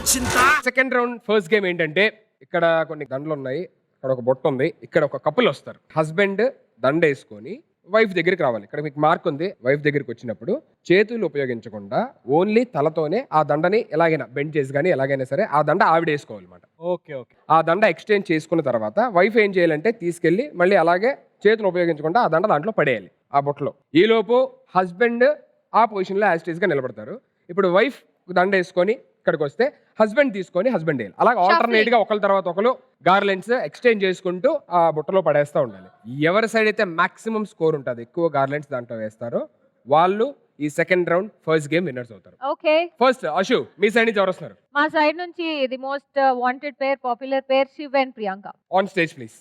వచ్చిందా? Second round first game ఏంటంటే ఇక్కడ కొన్ని దండలు ఉన్నాయి, ఇక్కడ ఒక బొట్ట ఉంది, ఇక్కడ ఒక కపుల్ వస్తారు. హస్బెండ్ దండ వేసుకొని వైఫ్ దగ్గరికి రావాలి. ఇక్కడ మీకు మార్క్ ఉంది. వైఫ్ దగ్గరికి వచ్చినప్పుడు చేతులు ఉపయోగించకుండా ఓన్లీ తలతోనే ఆ దండని ఎలాగైనా బెండ్ చేసి కానీ ఎలాగైనా సరే ఆ దండ ఆవిడ వేసుకోవాలన్నమాట. Okay okay. ఆ దండ ఎక్స్చేంజ్ చేసుకున్న తర్వాత వైఫ్ ఏం చేయాలంటే తీసుకెళ్లి మళ్ళీ అలాగే చేతులు ఉపయోగించకుండా ఆ దండ దాంట్లో పడేయాలి ఆ బొట్టలో. ఈలోపు హస్బెండ్ ఆ పొజిషన్లో యాజ్ గా నిలబడతారు. ఇప్పుడు వైఫ్ దండ వేసుకొని ఇక్కడికి వస్తే హస్బెండ్ తీసుకొని హస్బెండ్ వేయాలి. అలాగే ఆల్టర్నేట్ గా ఒకరి తర్వాత ఒకరు గార్లెండ్స్ ఎక్స్చేంజ్ చేసుకుంటూ ఆ బుట్టలో పడేస్తూ ఉండాలి. ఎవరి సైడ్ అయితే మాక్సిమం స్కోర్ ఉంటుంది, ఎక్కువ గార్లెండ్స్ దాంట్లో వేస్తారో వాళ్ళు ఈ second round first game winners అవుతారు. ఓకే, ఫస్ట్ అశు, మీ సైడ్ నుంచి ఎవరు వస్తున్నారు? మా సైడ్ నుంచి the most wanted pair, popular pair Shiv and Priyanka. On stage please.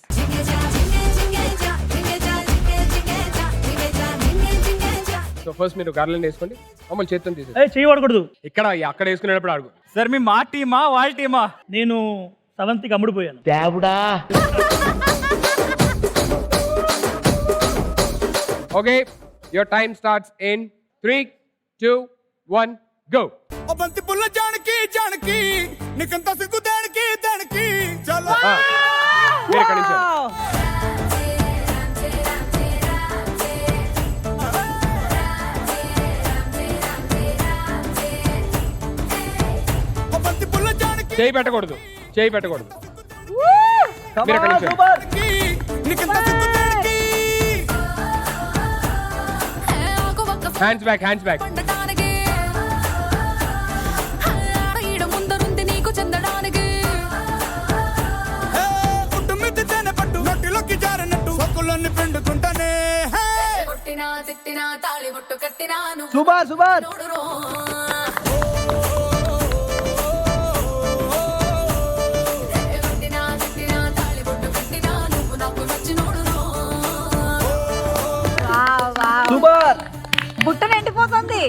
So first మీరు గార్లెండ్ వేసుకోండి. మమ్మల్ని చేతితో తీసేసి చెయ్యి పడకూడదు. ఇక్కడ అక్కడ వేసుకునేటప్పుడు అడుగు. సార్ మీ మా టీమా వాళ్ళ టీమా? నేను సెవెంత్కి అమ్ముడిపోయాను. Okay, your time starts in 3, 2, 1 go. ఓ బంతి పుల్ల జానకి జానకి నీకంత సిగ్గు దానికి దానికి చలో. మీరు ఇక్కడ నుంచి ఓ బంతి పుల్ల జానకి చేయి పెట్టకూడదు, చేయి పెట్టకూడదు. మీరు ఎక్కడి నుంచి? నీకంత సిగ్గు దానికి హ్యాండ్స్ బ్యాక్, హ్యాండ్స్ బ్యాక్. కుటుంబిద్ది తేనె పట్టు నొట్టిలోకి జారినట్టు సొక్కులన్నీ పిండుకుంటానే. Super super. సూపర్. బుట్ట నిండిపోతుంది.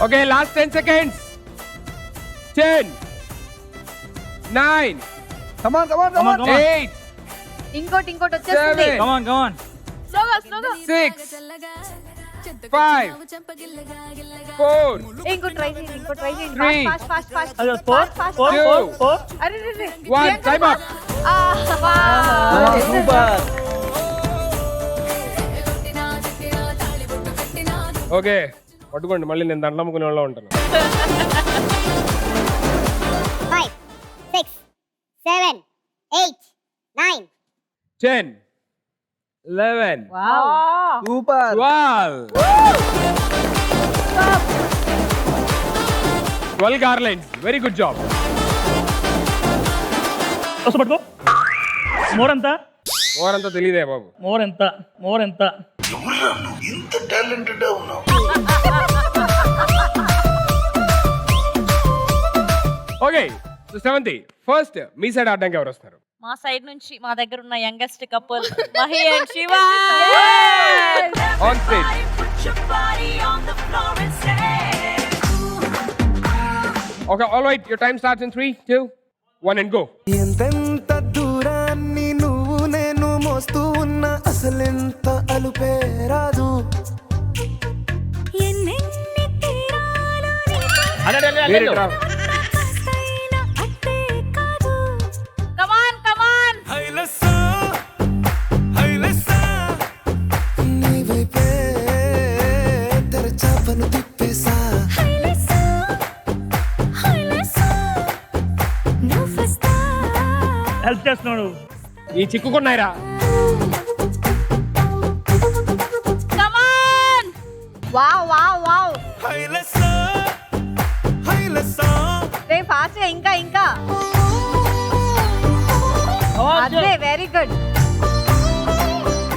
Okay, last 10 seconds. 10, 9, come on come on come on 8, ఇంకోటి వచ్చేస్తుంది. 7, కమాన్ కమాన్. స్లోగా స్లోగా. 6, 5, 4, ఇంకో ట్రై చేయండి. 3, ఫాస్ట్ ఫాస్ట్ ఫాస్ట్ అదే 4 ఫాస్ట్ 4 2, 4. అరే రే రే. 1 టైమ్ అప్. సూపర్. ఓకే, పట్టుకోండి. మళ్ళీ నేను దండం అమ్ముకునే వాళ్ళ ఉంటాను. 5, 6, 7, 8, 9. 10, 11, wow. Super. 12 garlands. Very good job. వస్తు పట్టుకో. మోర్ ఎంత? ఓరంతా తెలియదే బాబు. మోర్ ఎంత? మోర్ ఎంత? ఓకే, సో 7th ఫస్ట్ మీ సైడ్ ఆడడానికి ఎవరు వస్తారు? మా సైడ్ నుంచి మా దగ్గర ఉన్న youngest couple Mahi and Shiva. On stage. Okay, all right, your time starts in 3, 2, 1 and go. ఎంతెంత దూరాన్ని నువ్వు నేను మోస్తూ ఉన్నా అసలెంత అలుపే రాదు. కమాన్ కమాన్. హైలెస్సా హైలెస్సా నీ వైపే తెరచాపను తిప్పేసా. హెల్ప్ చేస్తున్నాడు. ఈ చిక్కుకున్నాయిరా. కమాన్. Wow wow wow. హైలెస్సా హైలెస్సా రే ఫాస్ట్ ఇంకా ఇంకా. అదే వెరీ గుడ్.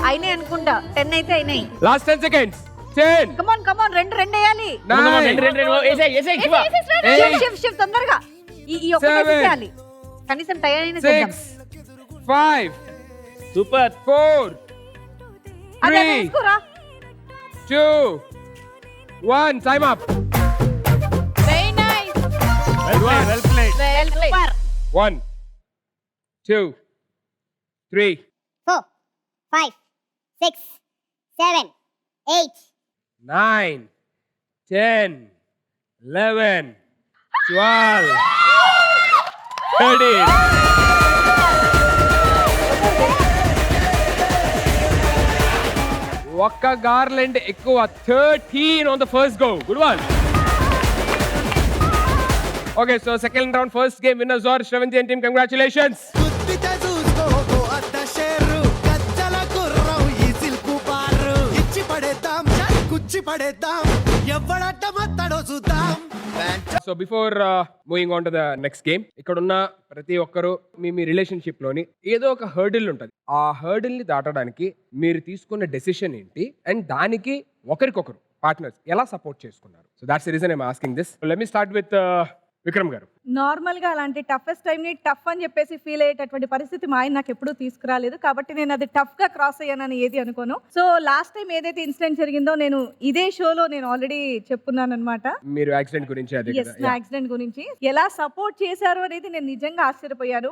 అయినాయి అనుకుంటా. 10 అయితే అయినాయి. Last 10 seconds. 10, కమాన్ కమాన్. రెండు వేయాలి. 9, షిఫ్ట్ తొందరగా. ఈ ఒక్కటే 7, చేయాలి. కనీసం టైం అయినా చేద్దాం. 6, 5, సూపర్. 4, అదే 3, వేసుకోరా. 2, 1 time up. Very nice. Well played. Well played. 1, 2, 3, 4, 5, 6, 7, 8, 9, 10, 11, 12, 13. ఒక్క గార్లెండ్ ఎక్కువ 13 on the first go. Good one. Okay, so second round, first game winners are Shravanti and team. Congratulations. గుద్దితే చూసుకో అత్త షేరు కచ్చల గుర్రం ఈ సిల్కు బారు ఇచ్చి పడేద్దాం కుచ్చి పడేద్దాం ఎవడట్ట మత్తడో చూద్దాం. So before moving on to the next game, ఇక్కడ ఉన్న ప్రతి ఒక్కరు మీ రిలేషన్షిప్ లోని ఏదో ఒక హర్డిల్ ఉంటుంది. ఆ హర్డిల్ ని దాటడానికి మీరు తీసుకున్న డెసిషన్ ఏంటి, అండ్ దానికి ఒకరికొకరు పార్ట్నర్స్ ఎలా సపోర్ట్ చేసుకున్నారు? So that's the reason I'm asking this. Let me start with Vikram గారు. నార్మల్గా అలాంటి టఫెస్ట్ టైంని టఫ్ అని చెప్పేసి ఫీల్ అయ్యేటటువంటి పరిస్థితి మా ఆయన నాకు ఎప్పుడూ తీసుకురాలేదు, కాబట్టి నేను అది టఫ్గా క్రాస్ అయ్యానని ఏది అనుకోను. సో లాస్ట్ టైం ఏదైతే ఇన్సిడెంట్ జరిగిందో నేను ఇదే షోలో నేను ఆల్రెడీ చెప్పున్నాను అనమాట. మీరు యాక్సిడెంట్ గురించి అదే ఎస్, నా యాక్సిడెంట్ గురించి ఎలా సపోర్ట్ చేశారు అనేది నేను నిజంగా ఆశ్చర్యపోయాను.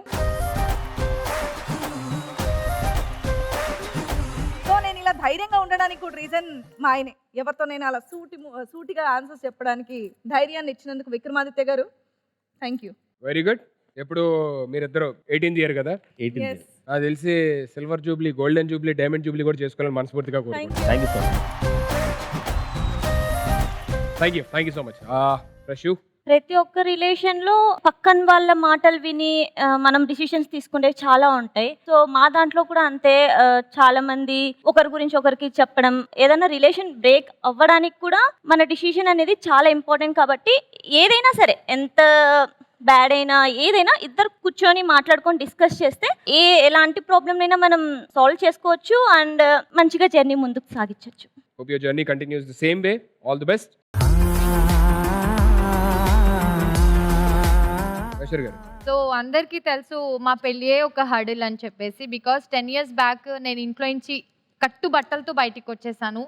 సో నేను ఇలా ధైర్యంగా ఉండడానికి కూడా రీజన్ మా ఆయనే. ఎవరితో నేను అలా సూటిగా ఆన్సర్స్ చెప్పడానికి ధైర్యాన్ని ఇచ్చినందుకు విక్రమాదిత్య గారు, థ్యాంక్ యూ. Very good. ఎప్పుడు మీరిద్దరు 18th ఇయర్ కదా? Yes. నాకు తెలిసి silver jubilee, golden jubilee, diamond jubilee కూడా చేసుకోవాలని మనస్ఫూర్తిగా కోరుకుంటున్నాను. Thank you. Thank you so much. ప్రశు, ప్రతి ఒక్క రిలేషన్లో పక్కన వాళ్ళ మాటలు విని మనం డిసిషన్స్ తీసుకుంటే చాలా ఉంటాయి. సో మా దాంట్లో కూడా అంతే. చాలా మంది ఒకరి గురించి ఒకరికి చెప్పడం, ఏదైనా రిలేషన్ బ్రేక్ అవ్వడానికి కూడా మన డిసిషన్ అనేది చాలా ఇంపార్టెంట్. కాబట్టి ఏదైనా సరే, ఎంత బ్యాడ్ అయినా ఏదైనా ఇద్దరు కూర్చొని మాట్లాడుకొని డిస్కస్ చేస్తే ఎలాంటి ప్రాబ్లమ్ అయినా మనం సాల్వ్ చేసుకోవచ్చు అండ్ మంచిగా జర్నీ ముందుకు సాగించవచ్చు. hope your journey continues the same way. All the best. Aishwarya గారు. సో అందరికీ తెలుసు మా పెళ్ళియే ఒక హర్డిల్ అని చెప్పేసి, బికాస్ 10 years బ్యాక్ నేను ఇంట్లో నుంచి కట్టుబట్టలతో బయటికి వచ్చేసాను.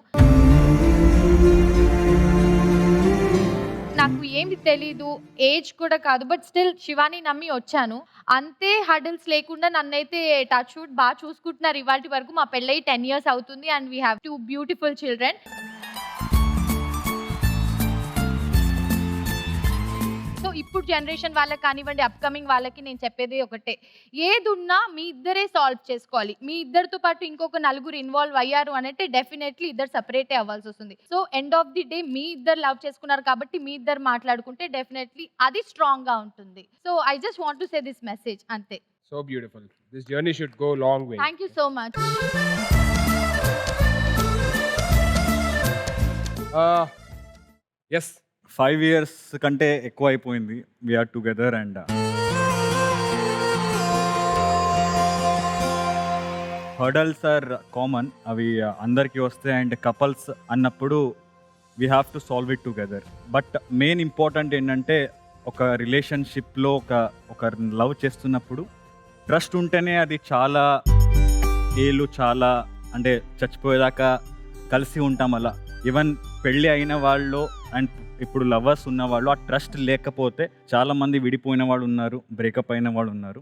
నాకు ఏమి తెలీదు, ఏజ్ కూడా కాదు, బట్ స్టిల్ శివాని నమ్మి వచ్చాను. అంతే హర్డిల్స్ లేకుండా నన్నైతే టచ్ వుడ్ బాగా చూసుకుంటున్నారు ఇవాటి వరకు. మా పెళ్ళై 10 years అవుతుంది and we have 2 beautiful children. So ఇప్పుడు జనరేషన్ వాళ్ళకి కానివ్వండి, అప్కమింగ్ వాళ్ళకి నేను చెప్పేది ఒకటే, ఏదున్నా మీ ఇద్దరే సాల్వ్ చేసుకోవాలి. మీ ఇద్దరితో పాటు ఇంకొక నలుగురు ఇన్వాల్వ్ అయ్యారు అంటే డెఫినెట్లీ ఇద్దరు సపరేటే అవ్వాల్సి వస్తుంది. So end of the day మీ ఇద్దరు లవ్ చేసుకున్నారు కాబట్టి మీ ఇద్దరు మాట్లాడుకుంటే డెఫినెట్లీ అది స్ట్రాంగ్ గా ఉంటుంది. So I just want to say this message, అంతే. So beautiful. This journey should go long way. Thank you so much. Yes. 5 years కంటే ఎక్కువ అయిపోయింది we are together. And hurdles are common, అవి అందరికీ వస్తాయి. అండ్ కపుల్స్ అన్నప్పుడు we have to solve it together. But main important ఏంటంటే ఒక రిలేషన్షిప్లో ఒక లవ్ చేస్తున్నప్పుడు ట్రస్ట్ ఉంటేనే అది చాలా చాలా అంటే చచ్చిపోయేదాకా కలిసి ఉంటాం. అలా ఈవెన్ పెళ్ళి అయిన వాళ్ళు అండ్ ఇప్పుడు లవర్స్ ఉన్న వాళ్ళు, ఆ ట్రస్ట్ లేకపోతే చాలా మంది విడిపోయిన వాళ్ళు ఉన్నారు, బ్రేకప్ అయిన వాళ్ళు ఉన్నారు.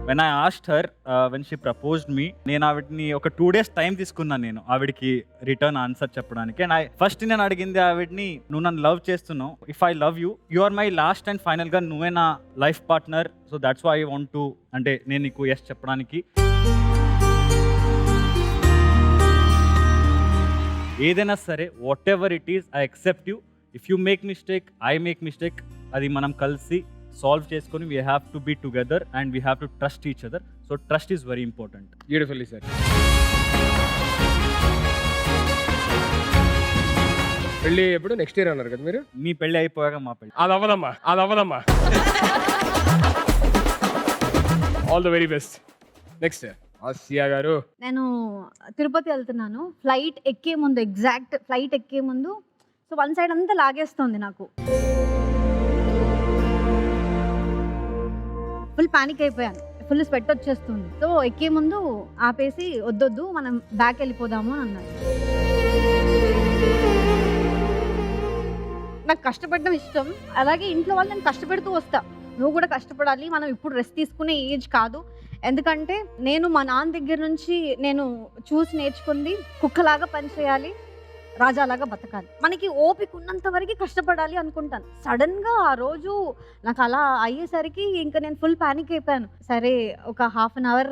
When I asked her when she proposed me, నేను ఆవిడని ఒక 2 days టైం తీసుకున్నాను నేను ఆవిడకి రిటర్న్ ఆన్సర్ చెప్పడానికి. అండ్ ఫస్ట్ నేను అడిగింది ఆవిడని, నువ్వు నన్ను లవ్ చేస్తున్నావు, if I love you, you are my last and ఫైనల్గా నువ్వే నా life partner. So that's why I want to, అంటే నేను నీకు ఎస్ చెప్పడానికి. ఏదైనా సరే, whatever it is, I accept you. If you make mistake, I make mistake, అది మనం కలిసి సాల్వ్ చేసుకొని we have to be together and we have to trust each other. So trust is very important. Beautifully said. పెళ్ళి ఎప్పుడు? Next year అన్నారు కదా మీరు? మీ పెళ్ళి అయిపోయాక మా పెళ్ళి. అది అవ్వదమ్మా. All the very best. Next Asiya గారు. నేను తిరుపతి వెళ్తున్నాను. ఫ్లైట్ ఎక్కే ముందు, ఎగ్జాక్ట్ ఫ్లైట్ ఎక్కే ముందు, సో వన్ సైడ్ అంతా లాగేస్తుంది నాకు. ఫుల్ పానిక్ అయిపోయాను, ఫుల్ స్వెట్ వచ్చేస్తుంది. సో ఎక్కే ముందు ఆపేసి వద్దొద్దు మనం బ్యాక్ వెళ్ళిపోదాము అని అన్నాను. నాకు కష్టపడడం ఇష్టం, అలాగే ఇంట్లో వాళ్ళు నేను కష్టపెడుతూ వస్తా, నువ్వు కూడా కష్టపడాలి, మనం ఇప్పుడు రెస్ట్ తీసుకునే ఏజ్ కాదు, ఎందుకంటే నేను మా నాన్న దగ్గర నుంచి నేను చూసి నేర్చుకుంది కుక్కలాగా పనిచేయాలి, రాజాలాగా బతకాలి. మనకి ఓపిక ఉన్నంత వరకు కష్టపడాలి అనుకుంటాను. సడన్గా ఆ రోజు నాకు అలా అయ్యేసరికి ఇంకా నేను ఫుల్ ప్యానిక్ అయిపోయాను. సరే ఒక హాఫ్ అన్ అవర్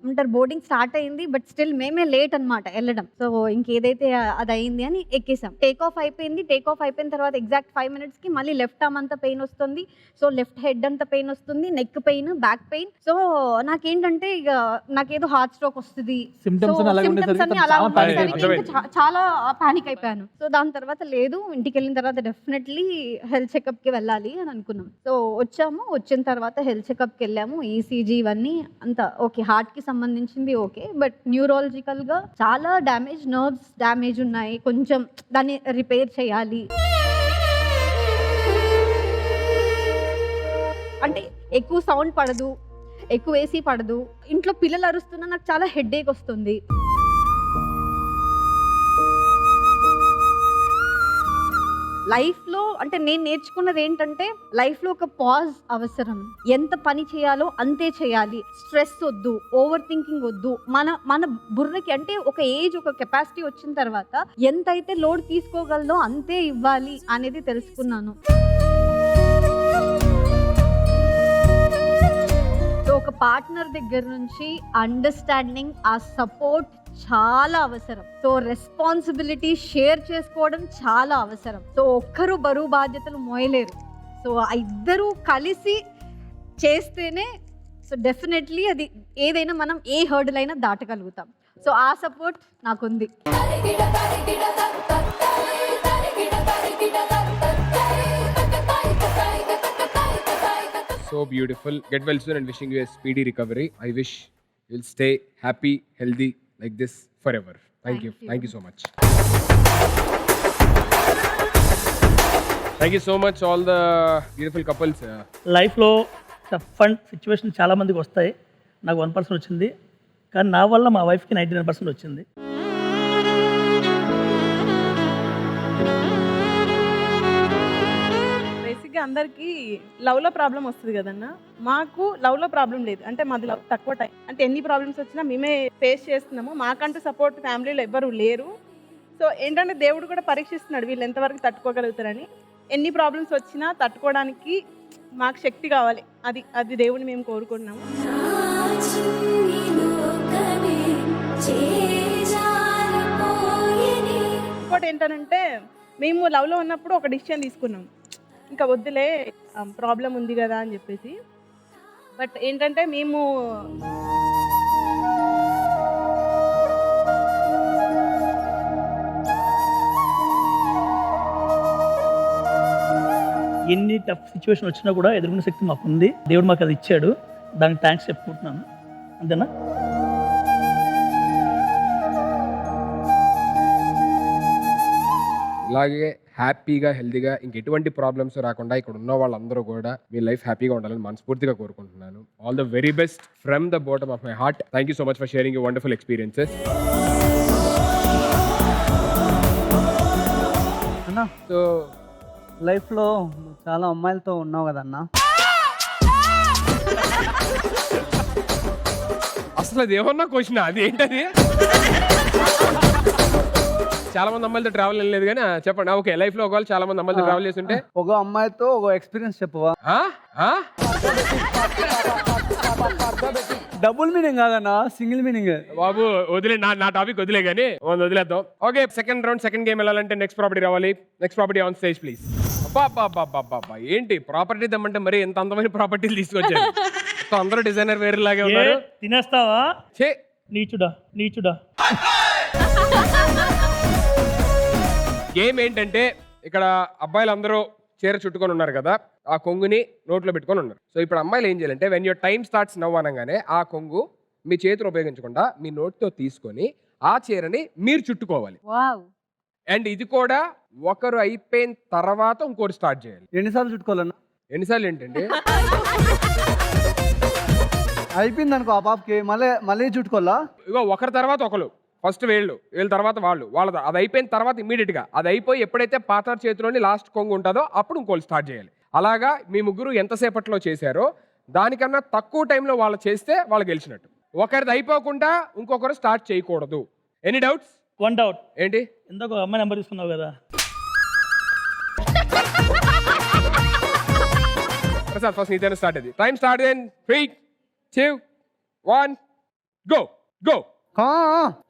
అంటారు బోర్డింగ్ స్టార్ట్ అయింది, బట్ స్టిల్ మేమే లేట్ అనమాట వెళ్ళడం. సో ఇంకేదైతే అది అయింది అని ఎక్కేసాం. టేక్ ఆఫ్ అయిపోయింది. టేక్ ఆఫ్ అయిపోయిన తర్వాత ఎగ్జాక్ట్ 5 minutesకి మళ్ళీ లెఫ్ట్ ఆర్మ్ అంతా పెయిన్ వస్తుంది, సో లెఫ్ట్ హెడ్ అంతా పెయిన్ వస్తుంది, neck pain, back pain. So నాకేంటంటే ఇక నాకేదో హార్ట్ స్ట్రోక్ వస్తుంది, Symptoms అన్ని అలాగే ఉండేసరికి symptoms అన్ని అలా చాలా panic ఉండేసరికి అయిపోయాను. ఇంకా చాలా పానిక్ అయిపోయాను. సో దాని తర్వాత లేదు, ఇంటికి వెళ్ళిన తర్వాత డెఫినెట్లీ హెల్త్ చెకప్కి వెళ్ళాలి అని అనుకున్నాం. సో వచ్చాము, వచ్చిన తర్వాత హెల్త్ చెకప్కి వెళ్ళాము, ఈసీజీ ఇవన్నీ అంతా ఓకే, హార్ట్కి సంబంధించింది ఓకే, బట్ న్యూరాలజికల్గా చాలా డ్యామేజ్, నర్వ్స్ డ్యామేజ్ ఉన్నాయి, కొంచెం దాన్ని రిపేర్ చేయాలి. అంటే ఎక్కువ సౌండ్ పడదు, ఎక్కువ ఏసీ పడదు, ఇంట్లో పిల్లలు అరుస్తున్నా నాకు చాలా హెడేక్ వస్తుంది. లైఫ్లో అంటే నేను నేర్చుకున్నది ఏంటంటే లైఫ్లో ఒక పాజ్ అవసరం. ఎంత పని చేయాలో అంతే చేయాలి. స్ట్రెస్ వద్దు, ఓవర్ థింకింగ్ వద్దు. మన బుర్రకి అంటే ఒక ఏజ్, ఒక కెపాసిటీ వచ్చిన తర్వాత ఎంతైతే లోడ్ తీసుకోగలదో అంతే ఇవ్వాలి అనేది తెలుసుకున్నాను. సో ఒక పార్ట్నర్ దగ్గర నుంచి అండర్స్టాండింగ్, ఆ సపోర్ట్ చాలా అవసరం. సో రెస్పాన్సిబిలిటీ షేర్ చేసుకోవడం చాలా అవసరం. సో ఒక్కరు బరువు బాధ్యతలు మోయలేరు. సో ఆ ఇద్దరు కలిసి చేస్తేనే సో డెఫినెట్లీ అది ఏదైనా మనం ఏ హర్డిల్ అయినా దాటగలుగుతాం. సో ఆ సపోర్ట్ నాకుంది. So beautiful. Get well soon and wishing you a speedy recovery. I wish you'll stay happy, healthy like this forever. Thank you. Thank you so much. Thank you so much all the beautiful couples. లైఫ్లో tough and situation చాలా మందికి వస్తాయి. నాకు 1% వచ్చింది, కానీ నా వల్ల మా వైఫ్కి 99% వచ్చింది. బేసిక్గా అందరికీ లవ్లో ప్రాబ్లం వస్తుంది కదన్న. మాకు లవ్లో ప్రాబ్లం లేదు, అంటే మాది లవ్ తక్కువ టైం, అంటే ఎన్ని ప్రాబ్లమ్స్ వచ్చినా మేమే ఫేస్ చేస్తున్నాము. మాకంటూ సపోర్ట్ ఫ్యామిలీలో ఎవ్వరు లేరు. సో ఏంటంటే దేవుడు కూడా పరీక్షిస్తున్నాడు వీళ్ళు ఎంతవరకు తట్టుకోగలుగుతారని. ఎన్ని ప్రాబ్లమ్స్ వచ్చినా తట్టుకోవడానికి మాకు శక్తి కావాలి, అది దేవుని మేము కోరుకుంటున్నాము. ఇంకోటి ఏంటంటే మేము లవ్లో ఉన్నప్పుడు ఒక డిసిషన్ తీసుకున్నాం, ఇంకా వద్దులే ప్రాబ్లం ఉంది కదా అని చెప్పేసి. బట్ ఏంటంటే మేము ఎన్ని టఫ్ సిచ్యువేషన్ వచ్చినా కూడా ఎదుర్కొనే శక్తి మాకు ఉంది. దేవుడు మాకు అది ఇచ్చాడు, దానికి థ్యాంక్స్ చెప్పుకుంటున్నాను. అంతేనా? ఇలాగే హ్యాపీగా, హెల్తీగా, ఇంకెటువంటి ప్రాబ్లమ్స్ రాకుండా ఇక్కడ ఉన్న వాళ్ళందరూ కూడా మీ లైఫ్ హ్యాపీగా ఉండాలని మనస్ఫూర్తిగా కోరుకుంటున్నాను. All the very best from the bottom of my heart. Thank you so much for sharing your wonderful experiences. అన్నా, సో లైఫ్లో చాలా అమ్మాయిలతో ఉన్నావు కదన్నా. అసలు అది ఏమన్నా క్వశ్చన్, అది ఏంటది? చాలా మంది అమ్మాయిలతో ట్రావెల్ వెళ్ళలేదు కానీ చెప్పండి. ఓకే, లైఫ్ లో ఒకవేళ చాలా మంది అమ్మాయిలతో ట్రావెల్ చేస్తుంటే ఒక అమ్మాయితో ఒక ఎక్స్పీరియన్స్ చెప్పవా? డబుల్ మీనింగ్ కాదన్నా, సింగిల్ మీనింగ్. బాబు వదిలే, నా టాపిక్ వదిలే కానీ వదిలేద్దాం. Okay, second round, second game వెళ్ళాలంటే నెక్స్ట్ ప్రాపర్టీ రావాలి. Next property on stage please. అబ్బా ఏంటి ప్రాపర్టీ తెమ్మంటే మరి ఎంత అందమైన ప్రాపర్టీలు తీసుకొచ్చారు. అందరూ డిజైనర్ వేరే లాగే ఉన్నారు. తినేస్తావా? చే నీచుడా. గేమ్ ఏంటంటే ఇక్కడ అబ్బాయిలు అందరూ చీర చుట్టుకొని ఉన్నారు కదా, ఆ కొంగుని నోట్లో పెట్టుకొని ఉన్నారు. సో ఇప్పుడు అమ్మాయిలు ఏం చేయాలంటే when your time starts now అనగానే ఆ కొంగు మీ చేతులు ఉపయోగించకుండా మీ నోట్తో తీసుకొని ఆ చీరని మీరు చుట్టుకోవాలి. అండ్ ఇది కూడా ఒకరు అయిపోయిన తర్వాత ఇంకోటి స్టార్ట్ చేయాలి. ఎన్నిసార్లు చుట్టుకోవాలన్నా? ఎన్నిసార్లు ఏంటండి? అయిపోయింది అనుకో ఆ పాపకి, మళ్ళీ చుట్టుకోవాలా? ఇగో ఒకరి తర్వాత ఒకరు, ఫస్ట్ వీళ్ళ తర్వాత వాళ్ళ అది అయిపోయిన తర్వాత ఇమీడియట్ గా అది అయిపోయి ఎప్పుడైతే పార్ట్నర్ చేతిలోని లాస్ట్ కొంగు ఉంటుందో అప్పుడు ఇంకోళ్ళు స్టార్ట్ చేయాలి. అలాగా మీ ముగ్గురు ఎంతసేపట్లో చేశారో దానికన్నా తక్కువ టైంలో వాళ్ళు చేస్తే వాళ్ళు గెలిచినట్టు. ఒకరిది అయిపోకుండా ఇంకొకరు స్టార్ట్ చేయకూడదు. Any doubts? వన్ డౌట్ ఏంటి? ఇందాక ఒక అమ్మాయి నెంబర్ తీసుకున్నావు కదా, ప్రసాద్ ఫస్ట్ నీతోనే స్టార్ట్ అది. Time start in 3, 2, 1 go go. కా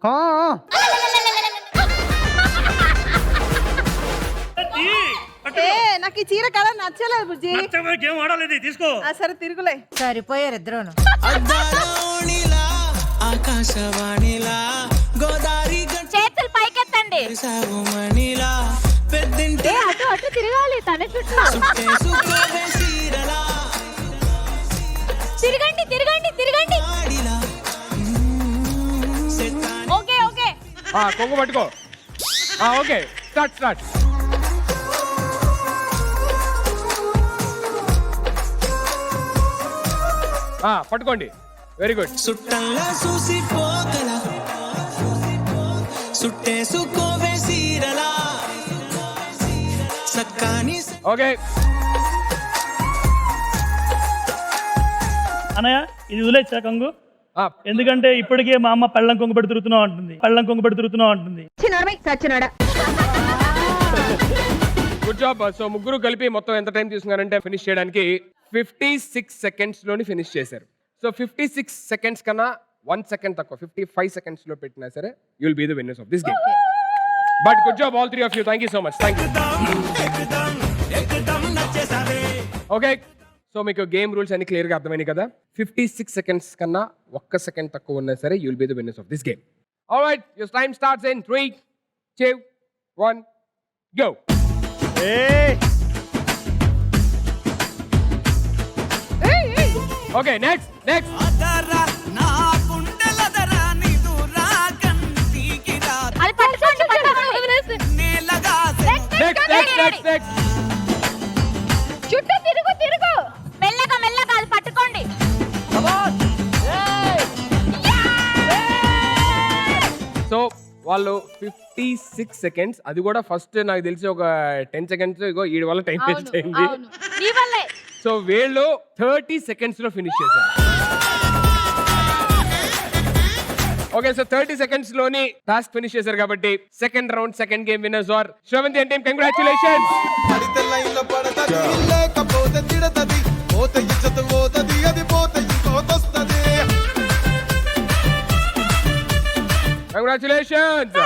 కా నాకు ఈ చీర కలర్ నచ్చలేదు బుజ్జి. ఏం ఆడలేదు తీసుకో. సరే తిరుగులే. సరిపోయారు ఇద్దరును. చేతులు పైకెత్తండి. అటు అటు తిరగాలి తన చుట్టూ. తిరగండి తిరగండి తిరగండి. Okay okay. కొంగు పట్టుకో. Okay start start. పట్టుకోండి. Very good. సుట్టంలా చూసిపోగల సుట్టేసుకోవే సీరలా సక్కాని. ఓకే అన్నయ్య ఇది వదిలేచ్చా కొంగు? ఎందుకంటే ఇప్పటికే మా అమ్మ పళ్ళం కొంగు పెట్టి తిరుగుతున్నావు అంటుంది. Good job. సో ముగ్గురు కలిపి మొత్తం ఎంత టైం తీసుకున్నారంటే ఫినిష్ చేయడానికి 56 seconds లోని ఫినిష్ చేశారు. సో 56 seconds కన్నా 1 second తక్కువ 55 seconds లో పెట్టినా సరే you will be the winners of this game. But good job all three of you. Thank you so much. Thank you. Okay so మీకు గేమ్ రూల్స్ అన్ని క్లియర్గా అర్థమైనాయి కదా. 56 seconds కన్నా 1 second తక్కువ ఉన్నా సరే you will be the winners of this game. Alright your time starts in 3, 2, 1 go. Okay next next. అది పట్టుకోండి పట్టుకోండి. నెక్స్ట్. చుట్టూ తిరుగు తిరుగు. మెల్లగా మెల్లగా అది పట్టుకోండి. సో వాళ్ళు 56 seconds, అది కూడా ఫస్ట్ నాకు తెలిసి ఒక 10 seconds ఇగో ఈ వల్ల టైం వేస్ట్ అయింది. నీ వల్లే. సో వీళ్ళు 30 seconds లో ఫినిష్ చేశారు. ఓకే సో 30 seconds లోని టాస్క్ ఫినిష్ చేశారు కాబట్టి second round second game winners are Shravanthi and team. Congratulations. Congratulations.